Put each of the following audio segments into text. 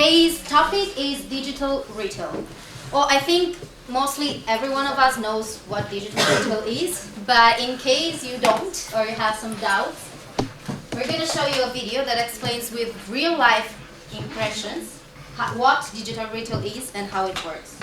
Today's topic is digital retail. Well, I think mostly every one of us knows what digital retail is, but in case you don't or you have some doubts, we're going to show you a video that explains with real-life impressions what digital retail is and how it works.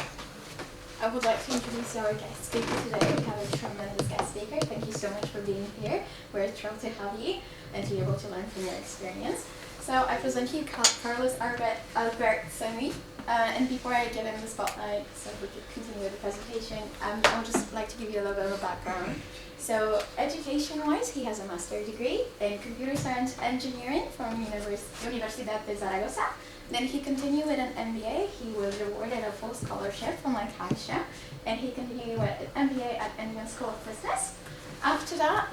I would like to introduce our guest speaker today. We have a tremendous guest speaker. Thank you so much for being here. We're thrilled to have you and to be able to learn from your experience. So I present you Carlos Albertsoni. And before I get in the spotlight, so we could continue with the presentation, I would just like to give you a little bit of a background. So education-wise, he has a master's degree in computer science engineering from Universidad de Zaragoza. Then he continued with an MBA. He was awarded a full scholarship from La Caixa, and he continued with an MBA at Indian School of Business. After that,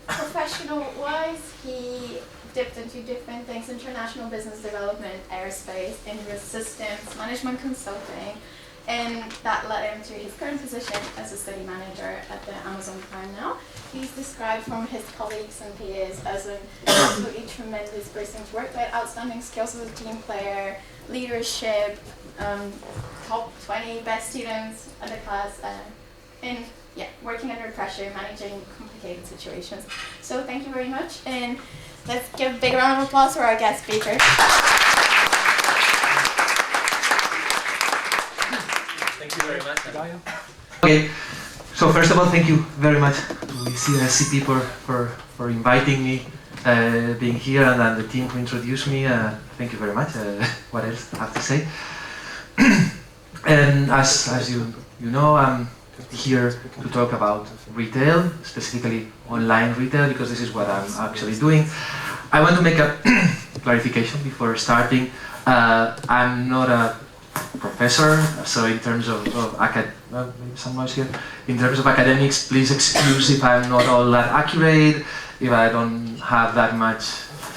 professional-wise, he dipped into different things: international business development, aerospace, Ingress systems, management consulting, and that led him to his current position as a study manager at the Amazon Prime now. He's described from his colleagues and peers as an absolutely tremendous person to work with, outstanding skills as a team player, leadership, top 20 best students at the class, and working under pressure, managing complicated situations. So thank you very much, and let's give a big round of applause for our guest speaker. Thank you very much. Okay, so first of all, thank you very much to CSCP for inviting me, being here, and then the team who introduced me. Thank you very much. What else I have to say? And as you know, I'm here to talk about retail, specifically online retail, because this is what I'm actually doing. I want to make a clarification before starting. I'm not a professor, so in terms of in terms of academics, please excuse if I'm not all that accurate, if I don't have that much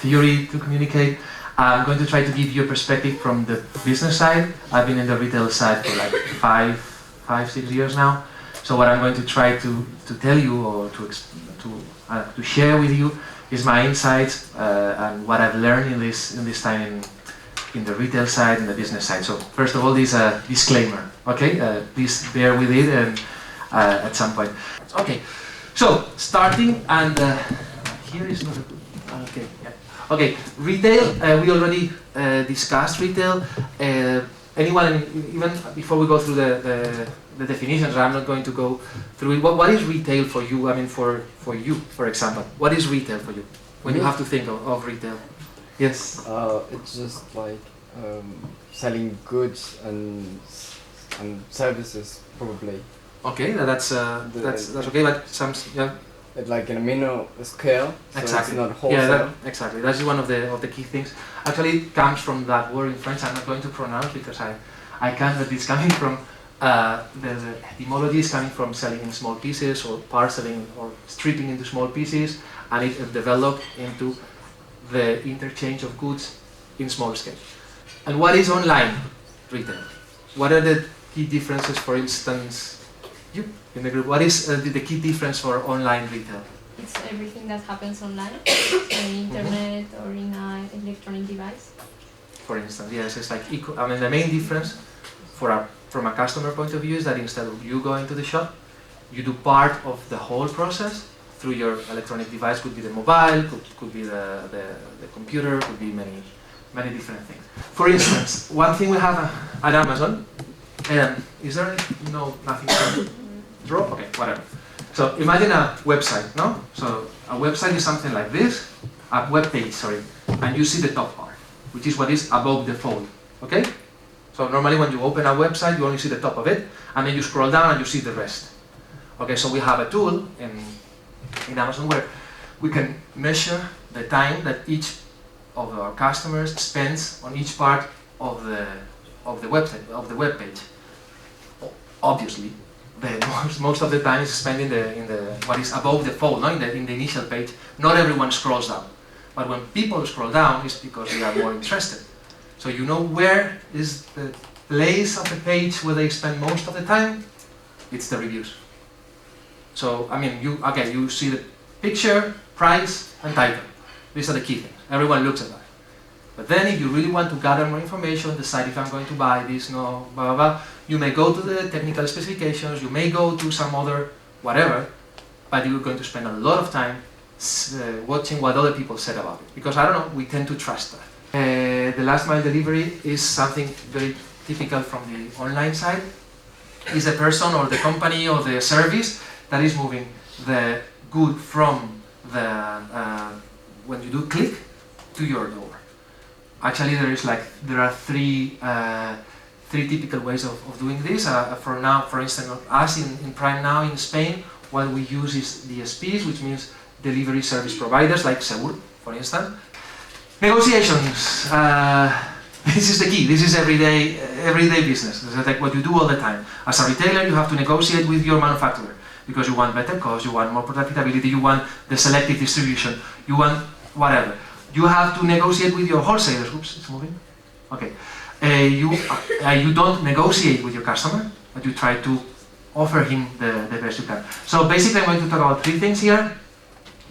theory to communicate. I'm going to try to give you a perspective from the business side. I've been in the retail side for like 6 years now. So what I'm going to try to tell you or to share with you is my insights and what I've learned in this time in the retail side and the business side. So first of all, this disclaimer, okay? Please bear with it and at some point. Okay, so starting, and here is not a good, okay, yeah. Okay, retail, we already discussed retail. Anyone, even before we go through the definitions, I'm not going to go through it. What is retail for you? I mean, for you, for example, what is retail for you when you have to think of retail? Yes. It's just like selling goods and services, probably. Okay, that's okay, but It's like an amino scale, so exactly. It's not wholesale. Yeah, exactly. That's one of the key things. Actually, it comes from that word in French. I'm not going to pronounce because I can't. But it's coming from the etymology is coming from selling in small pieces or parceling or stripping into small pieces, and it developed into the interchange of goods in small scale. And what is online retail? What are the key differences, for instance, you in the group, what is the key difference for online retail? It's everything that happens online, on internet or in an electronic device. For instance, yes, it's like the main difference from a customer point of view is that instead of you going to the shop, you do part of the whole process through your electronic device. Could be the mobile, could be the computer, could be many different things. For instance, one thing we have at Amazon, is there nothing to draw? Okay, whatever. So imagine a website, no? So a website is something like this, a web page, sorry, and you see the top part, which is what is above the fold, okay? So normally when you open a website, you only see the top of it, and then you scroll down and you see the rest. Okay, so we have a tool in Amazon where we can measure the time that each of our customers spends on each part of the website, of the web page. Obviously, most of the time is spent in the what is above the fold, not in the initial page. Not everyone scrolls down, but when people scroll down, it's because they are more interested. So you know where is the place of the page where they spend most of the time? It's the reviews. So I mean, you see the picture, price, and title. These are the key things. Everyone looks at that. But then if you really want to gather more information, decide if I'm going to buy this, no, blah, blah, blah, you may go to the technical specifications, you may go to some other whatever, but you're going to spend a lot of time watching what other people said about it. Because I don't know, we tend to trust that. The last mile delivery is something very typical from the online side. Is the person or the company or the service that is moving the good from the when you do click to your door. Actually, there are three typical ways of doing this. For now, for instance, us in Prime Now in Spain, what we use is DSPs, which means delivery service providers, like Segur, for instance. Negotiations. This is the key. This is everyday business. This is like what you do all the time. As a retailer, you have to negotiate with your manufacturer because you want better cost, you want more profitability, you want the selective distribution, you want whatever. You have to negotiate with your wholesalers. Oops, it's moving. Okay. You don't negotiate with your customer, but you try to offer him the best you can. So basically, I'm going to talk about three things here.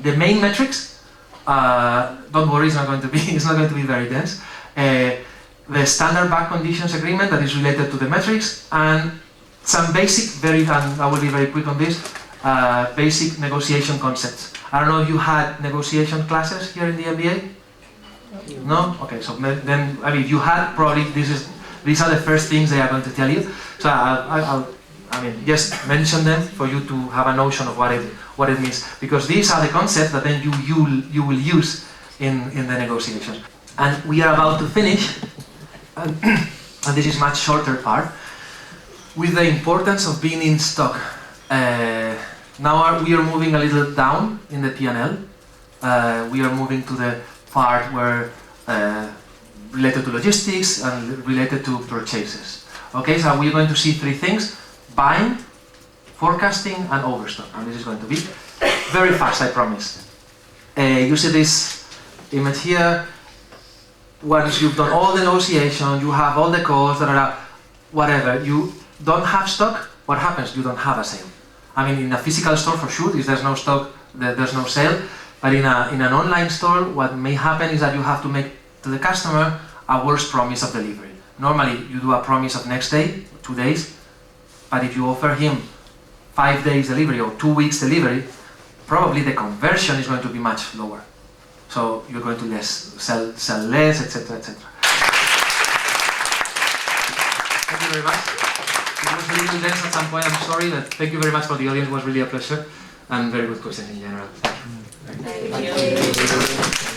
The main metrics. Don't worry, it's not going to be very dense. The standard back conditions agreement that is related to the metrics, and some basic, and I will be very quick on this, basic negotiation concepts. I don't know if you had negotiation classes here in the MBA? No? Okay, so then, I mean, if you had, probably these are the first things they are going to tell you. So I'll just mention them for you to have a notion of what it means, because these are the concepts that then you will use in the negotiations. And we are about to finish, and this is much shorter part, with the importance of being in stock. Now we are moving a little down in the P&L. We are moving to the part where related to logistics and related to purchases. Okay, so we're going to see three things: buying, forecasting, and overstock. And this is going to be very fast, I promise. You see this image here. Once you've done all the negotiation, you have all the costs, whatever, you don't have stock, what happens? You don't have a sale. I mean, in a physical store for sure, if there's no stock, there's no sale. But in an online store, what may happen is that you have to make to the customer a worse promise of delivery. Normally, you do a promise of next day, 2 days, but if you offer him 5 days delivery or 2 weeks delivery, probably the conversion is going to be much lower. So you're going to sell less, etc., etc. Thank you very much. It was a little dense at some point, I'm sorry, but thank you very much for the audience. It was really a pleasure, and very good questions in general. Thank you. Thank you.